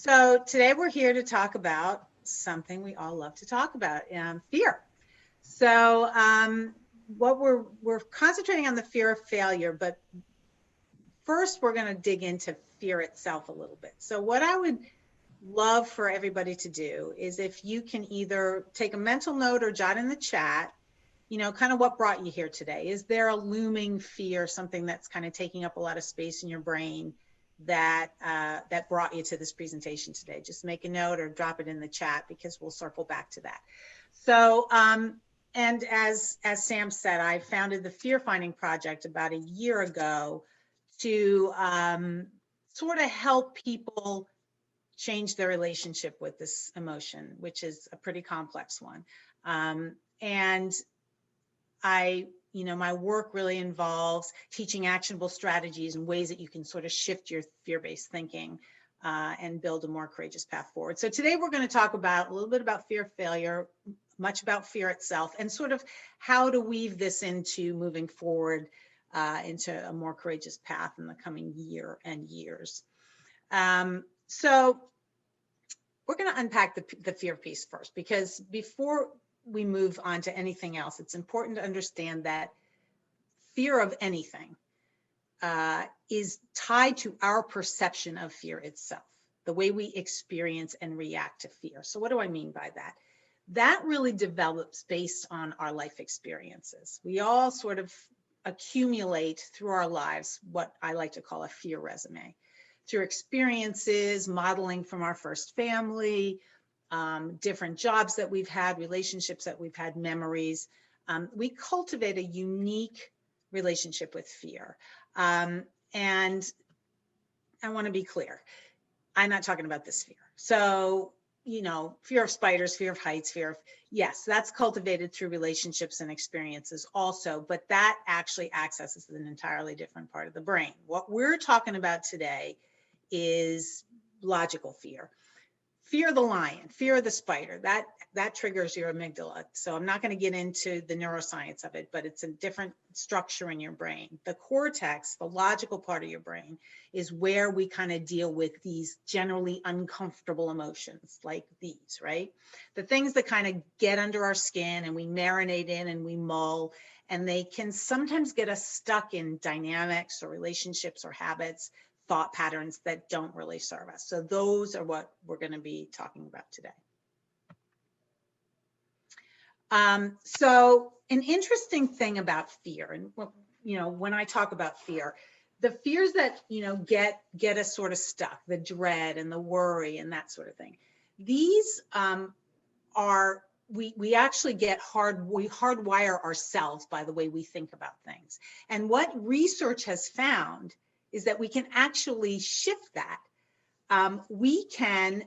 So today we're here to talk about something we all love to talk about, fear. So what we're concentrating on the fear of failure, but first we're going to dig into fear itself a little bit. So what I would love for everybody to do is if you can either take a mental note or jot in the chat, kind of what brought you here today. Is there a looming fear, something that's kind of taking up a lot of space in your brain that brought you to this presentation today? Just make a note or drop it in the chat because we'll circle back to that. So, and as Sam said, I founded the Fear Finding Project about a year ago to sort of help people change their relationship with this emotion, which is a pretty complex one. And my work really involves teaching actionable strategies and ways that you can sort of shift your fear-based thinking and build a more courageous path forward. So today we're going to talk about a little bit about fear of failure, much about fear itself, and sort of how to weave this into moving forward into a more courageous path in the coming year and years. So we're going to unpack the fear piece first, because before we move on to anything else, it's important to understand that fear of anything is tied to our perception of fear itself, the way we experience and react to fear. So what do I mean by that? That really develops based on our life experiences. We all sort of accumulate through our lives what I like to call a fear resume, through experiences, modeling from our first family, different jobs that we've had, relationships that we've had, memories. We cultivate a unique relationship with fear. And I want to be clear, I'm not talking about this fear. So, fear of spiders, fear of heights, yes, that's cultivated through relationships and experiences also, but that actually accesses an entirely different part of the brain. What we're talking about today is logical fear. Fear of the lion, fear of the spider, that triggers your amygdala. So I'm not going to get into the neuroscience of it, but it's a different structure in your brain. The cortex, the logical part of your brain, is where we kind of deal with these generally uncomfortable emotions like these, right? The things that kind of get under our skin and we marinate in and we mull, and they can sometimes get us stuck in dynamics or relationships or habits, thought patterns that don't really serve us. So those are what we're going to be talking about today. So an interesting thing about fear, and when I talk about fear, the fears that get us sort of stuck, the dread and the worry and that sort of thing, these are we actually we hardwire ourselves by the way we think about things. And what research has found is that we can actually shift that. We can,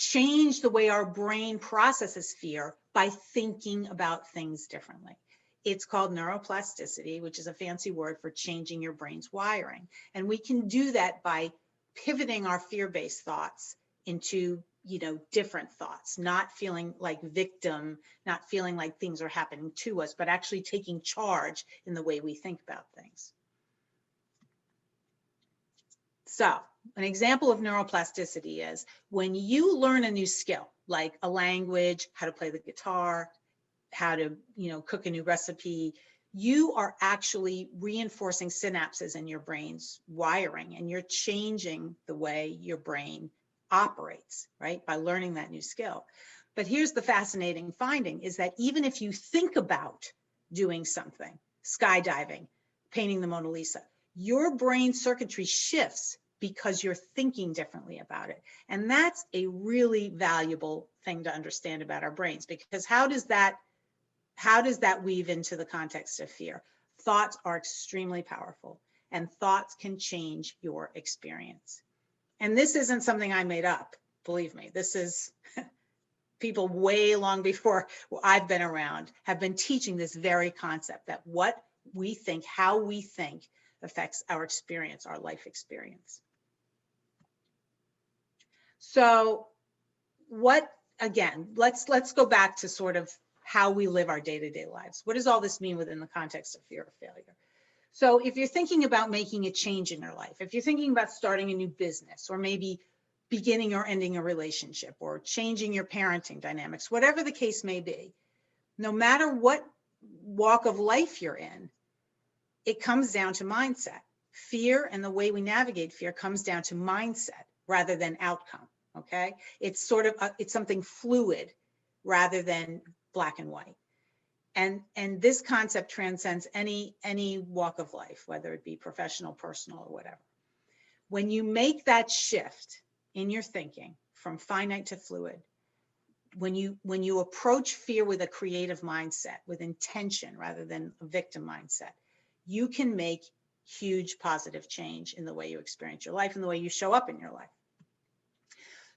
change the way our brain processes fear by thinking about things differently. It's called neuroplasticity, which is a fancy word for changing your brain's wiring. And we can do that by pivoting our fear-based thoughts into, different thoughts, not feeling like victim, not feeling like things are happening to us, but actually taking charge in the way we think about things. So an example of neuroplasticity is when you learn a new skill, like a language, how to play the guitar, how to, cook a new recipe, you are actually reinforcing synapses in your brain's wiring, and you're changing the way your brain operates, right? By learning that new skill. But here's the fascinating finding is that even if you think about doing something, skydiving, painting the Mona Lisa, your brain circuitry shifts because you're thinking differently about it. And that's a really valuable thing to understand about our brains, because how does that weave into the context of fear? Thoughts are extremely powerful, and thoughts can change your experience. And this isn't something I made up, believe me. This is people way long before I've been around have been teaching this very concept, that what we think, how we think, affects our experience, our life experience. So let's go back to sort of how we live our day-to-day lives. What does all this mean within the context of fear of failure? So if you're thinking about making a change in your life, if you're thinking about starting a new business, or maybe beginning or ending a relationship or changing your parenting dynamics, whatever the case may be, no matter what walk of life you're in, it comes down to mindset. Fear and the way we navigate fear comes down to mindset rather than outcome. Okay. It's sort of, it's something fluid rather than black and white. And this concept transcends any walk of life, whether it be professional, personal, or whatever. When you make that shift in your thinking from finite to fluid, when you approach fear with a creative mindset, with intention rather than a victim mindset, you can make huge positive change in the way you experience your life and the way you show up in your life.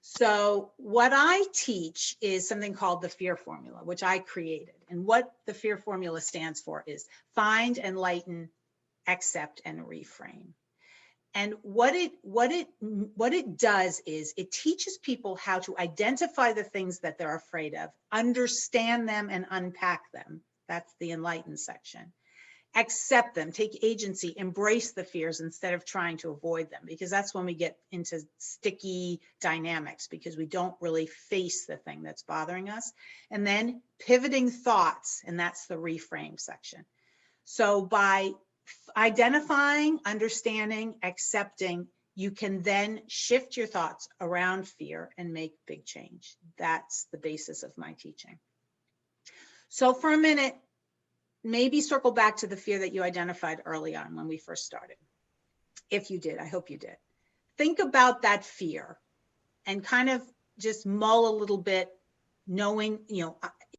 So what I teach is something called the fear formula, which I created. And what the fear formula stands for is find, enlighten, accept, and reframe. And what it does is it teaches people how to identify the things that they're afraid of, understand them and unpack them. That's the enlighten section. Accept them, take agency, embrace the fears instead of trying to avoid them, because that's when we get into sticky dynamics, because we don't really face the thing that's bothering us. And then pivoting thoughts, and that's the reframe section. So by identifying, understanding, accepting, you can then shift your thoughts around fear and make big change. That's the basis of my teaching. So for a minute, maybe circle back to the fear that you identified early on when we first started. If you did, I hope you did. Think about that fear and kind of just mull a little bit, knowing,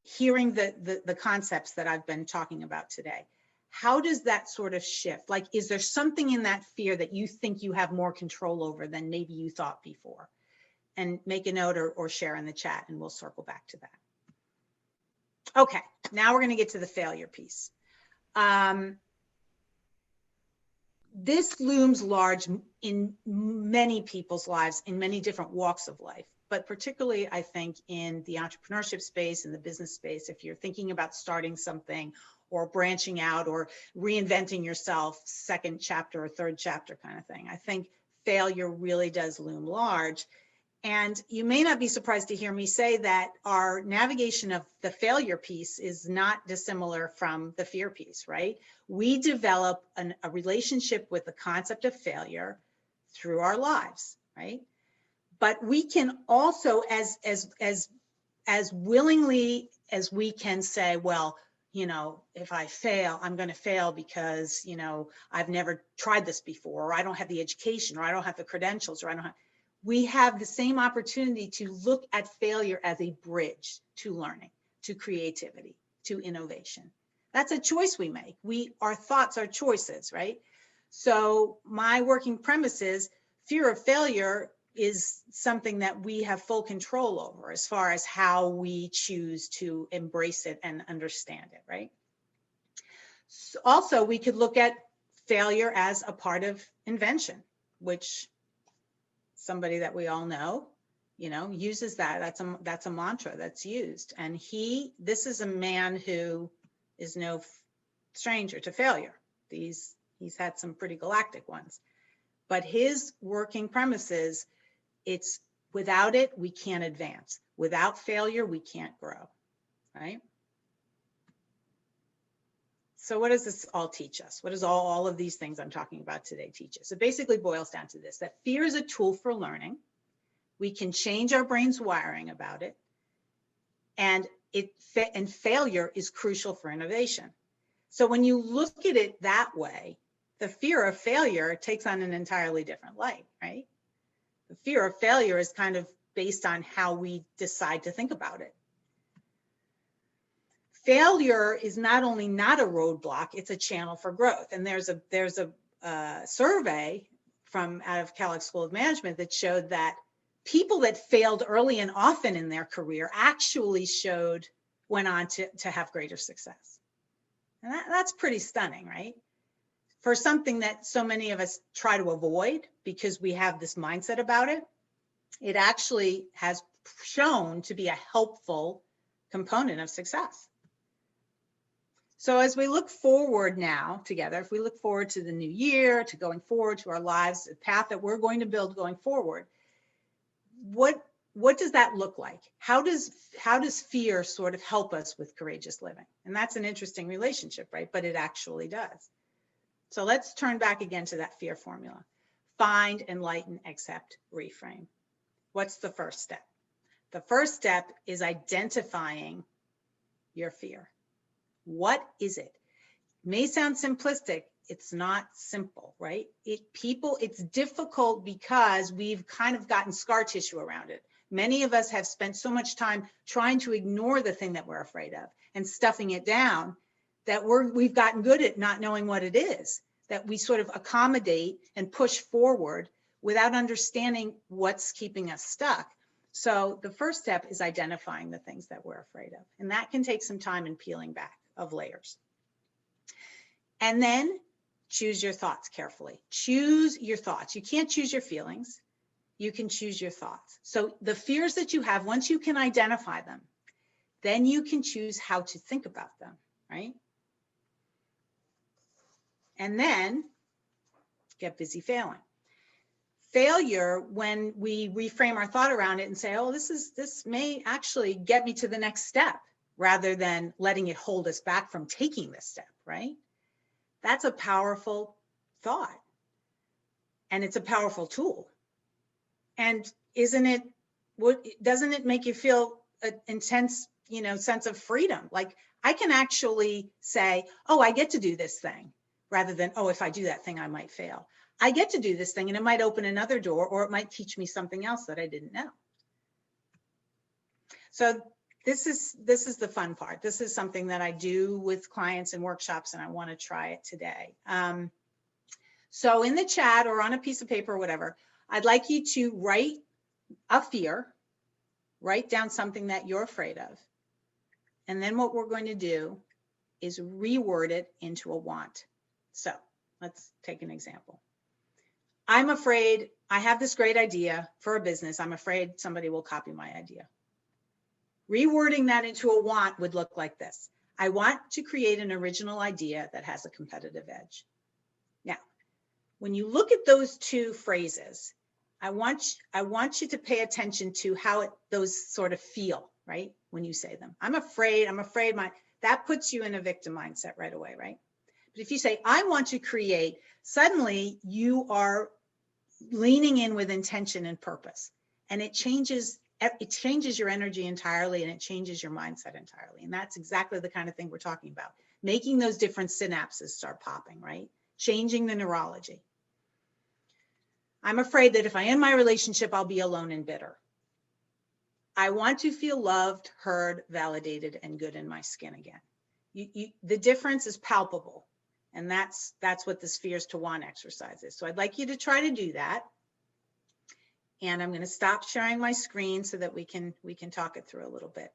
hearing the concepts that I've been talking about today. How does that sort of shift? Like, is there something in that fear that you think you have more control over than maybe you thought before? And make a note or share in the chat, and we'll circle back to that. Okay, now we're going to get to the failure piece. This looms large in many people's lives, in many different walks of life, but particularly, I think, in the entrepreneurship space, in the business space, if you're thinking about starting something or branching out or reinventing yourself, second chapter or third chapter kind of thing. I think failure really does loom large. And you may not be surprised to hear me say that our navigation of the failure piece is not dissimilar from the fear piece, right? We develop a relationship with the concept of failure through our lives, right? But we can also, as willingly as we can say, well, if I fail, I'm going to fail because, I've never tried this before, or I don't have the education, or I don't have the credentials, or I don't have. We have the same opportunity to look at failure as a bridge to learning, to creativity, to innovation. That's a choice we make. Our thoughts are choices, right? So my working premise is fear of failure is something that we have full control over as far as how we choose to embrace it and understand it, right? So also, we could look at failure as a part of invention, which somebody that we all know, uses that. That's a mantra that's used. And this is a man who is no stranger to failure. He's had some pretty galactic ones, but his working premise is, it's without it, we can't advance. Without failure, we can't grow, right? So what does this all teach us? What does all of these things I'm talking about today teach us? It basically boils down to this, that fear is a tool for learning. We can change our brain's wiring about it. And failure is crucial for innovation. So when you look at it that way, the fear of failure takes on an entirely different light, right? The fear of failure is kind of based on how we decide to think about it. Failure is not only not a roadblock, it's a channel for growth. And there's a survey from out of Kellogg School of Management that showed that people that failed early and often in their career actually went on to have greater success. And that's pretty stunning, right? For something that so many of us try to avoid because we have this mindset about it, it actually has shown to be a helpful component of success. So as we look forward now together, if we look forward to the new year, to going forward to our lives, the path that we're going to build going forward, what does that look like? How does fear sort of help us with courageous living? And that's an interesting relationship, right? But it actually does. So let's turn back again to that fear formula. Find, enlighten, accept, reframe. What's the first step? The first step is identifying your fear. What is it? May sound simplistic. It's not simple, right? It's difficult because we've kind of gotten scar tissue around it. Many of us have spent so much time trying to ignore the thing that we're afraid of and stuffing it down that we've gotten good at not knowing what it is, that we sort of accommodate and push forward without understanding what's keeping us stuck. So the first step is identifying the things that we're afraid of. And that can take some time in peeling back of layers. And then choose your thoughts carefully. Choose your thoughts. You can't choose your feelings. You can choose your thoughts. So the fears that you have, once you can identify them, then you can choose how to think about them, right? And then get busy failing. Failure, when we reframe our thought around it and say, oh, this may actually get me to the next step, rather than letting it hold us back from taking this step, right? That's a powerful thought. And it's a powerful tool. And doesn't it make you feel an intense, sense of freedom? Like, I can actually say, oh, I get to do this thing, rather than, oh, if I do that thing, I might fail. I get to do this thing and it might open another door, or it might teach me something else that I didn't know. So this is the fun part. This is something that I do with clients in workshops, and I want to try it today. So in the chat or on a piece of paper or whatever, I'd like you to write a fear, write down something that you're afraid of. And then what we're going to do is reword it into a want. So let's take an example. I'm afraid I have this great idea for a business. I'm afraid somebody will copy my idea. Rewording that into a want would look like this. I want to create an original idea that has a competitive edge. Now, when you look at those two phrases, I want you to pay attention to how those sort of feel, right? When you say them. I'm afraid that puts you in a victim mindset right away, right? But if you say, I want to create, suddenly you are leaning in with intention and purpose, and it changes your energy entirely, and it changes your mindset entirely. And that's exactly the kind of thing we're talking about. Making those different synapses start popping, right? Changing the neurology. I'm afraid that if I end my relationship, I'll be alone and bitter. I want to feel loved, heard, validated, and good in my skin again. The difference is palpable. And that's what this fears to want exercise is. So I'd like you to try to do that. And I'm going to stop sharing my screen so that we can talk it through a little bit.